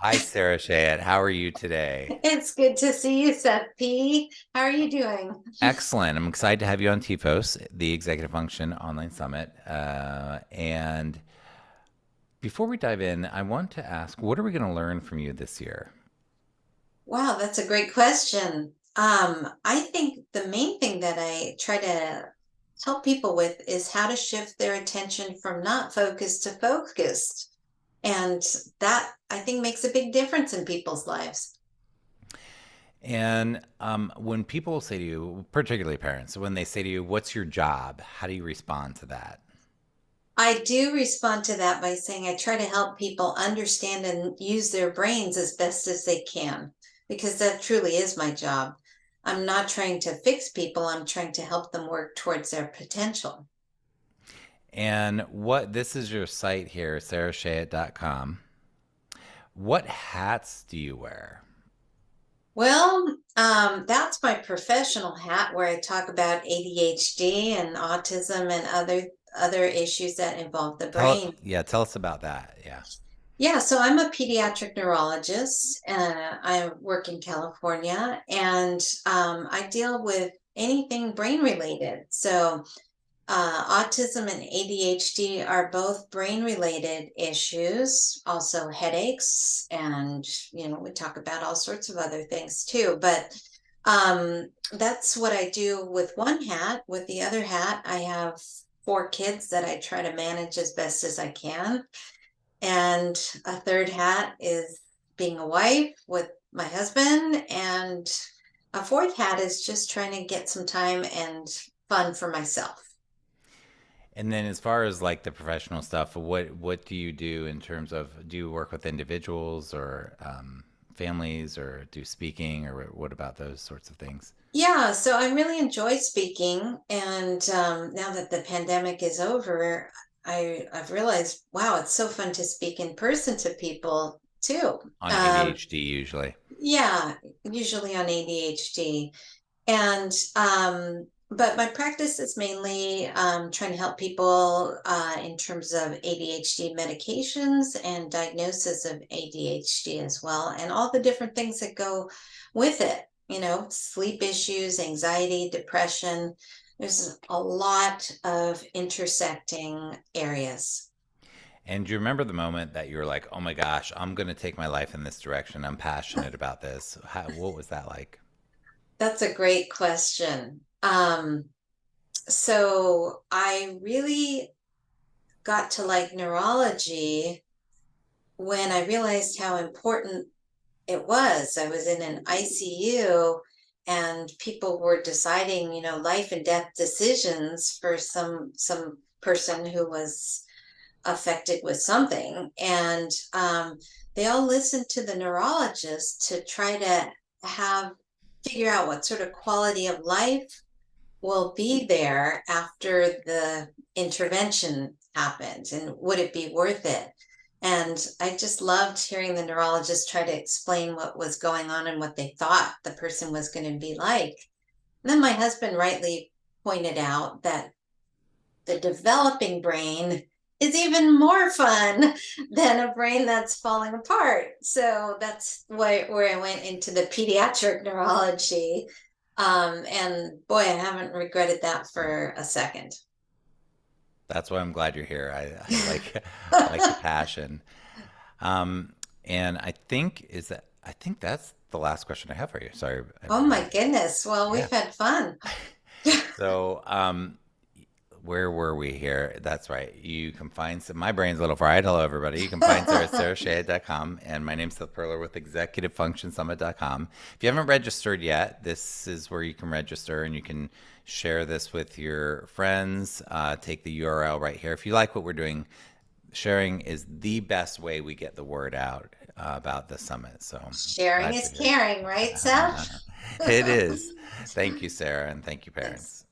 Hi, Sarah Cheyette. How are you today? It's good to see you, Seth P. How are you doing? Excellent. I'm excited to have you on TEFOS, the Executive Function Online Summit. And before we dive in, I want to ask, what are we going to learn from you this year? Wow, that's a great question. I think the main thing that I try to help people with is how to shift their attention from not focused to focused. And that I think makes a big difference in people's lives. And when people say to you, particularly parents, when they say to you, what's your job? How do you respond to that? I do respond to that by saying I try to help people understand and use their brains as best as they can, because that truly is my job. I'm not trying to fix people, I'm trying to help them work towards their potential. And what this is your site here, sarahcheyette.com. What hats do you wear? Well, that's my professional hat where I talk about ADHD and autism and other issues that involve the brain. Tell us about that. Yeah. Yeah, so I'm a pediatric neurologist. I work in California, and I deal with anything brain related. So, autism and ADHD are both brain related issues, also headaches, and we talk about all sorts of other things too. But that's what I do with one hat. With the other hat, I have four kids that I try to manage as best as I can. And a third hat is being a wife with my husband. And a fourth hat is just trying to get some time and fun for myself. And then as far as like the professional stuff, what do you do in terms of do you work with individuals or families or do speaking or what about those sorts of things? Yeah, so I really enjoy speaking. And now that the pandemic is over, I've realized, wow, it's so fun to speak in person to people too. On ADHD usually. Yeah, usually on ADHD. And but my practice is mainly trying to help people in terms of ADHD medications and diagnosis of ADHD as well, and all the different things that go with it. Sleep issues, anxiety, depression. There's a lot of intersecting areas. And do you remember the moment that you were like, "Oh my gosh, I'm going to take my life in this direction. I'm passionate about this." What was that like? That's a great question. So I really got to like neurology when I realized how important it was. I was in an ICU and people were deciding, life and death decisions for some person who was affected with something. And they all listened to the neurologist to try to have figure out what sort of quality of life will be there after the intervention happened and would it be worth it? And I just loved hearing the neurologist try to explain what was going on and what they thought the person was going to be like. And then my husband rightly pointed out that the developing brain is even more fun than a brain that's falling apart. So that's where I went into the pediatric neurology. And boy, I haven't regretted that for a second. That's why I'm glad you're here. I like I like the passion. Um, and I think that's the last question I have for you. Sorry, Oh my goodness. Well, yeah. we've had fun. So, where were we here? That's right. You can find some, my brain's a little fried. Hello, everybody. You can find Sarah at sarahshade.com. And my name's Seth Perler with executivefunctionsummit.com. If you haven't registered yet, this is where you can register and you can share this with your friends. Take the URL right here. If you like what we're doing, sharing is the best way we get the word out about the summit. So Sharing glad is you're caring, right, Seth? here. It is. Thank you, Sarah, and thank you, Thanks. parents.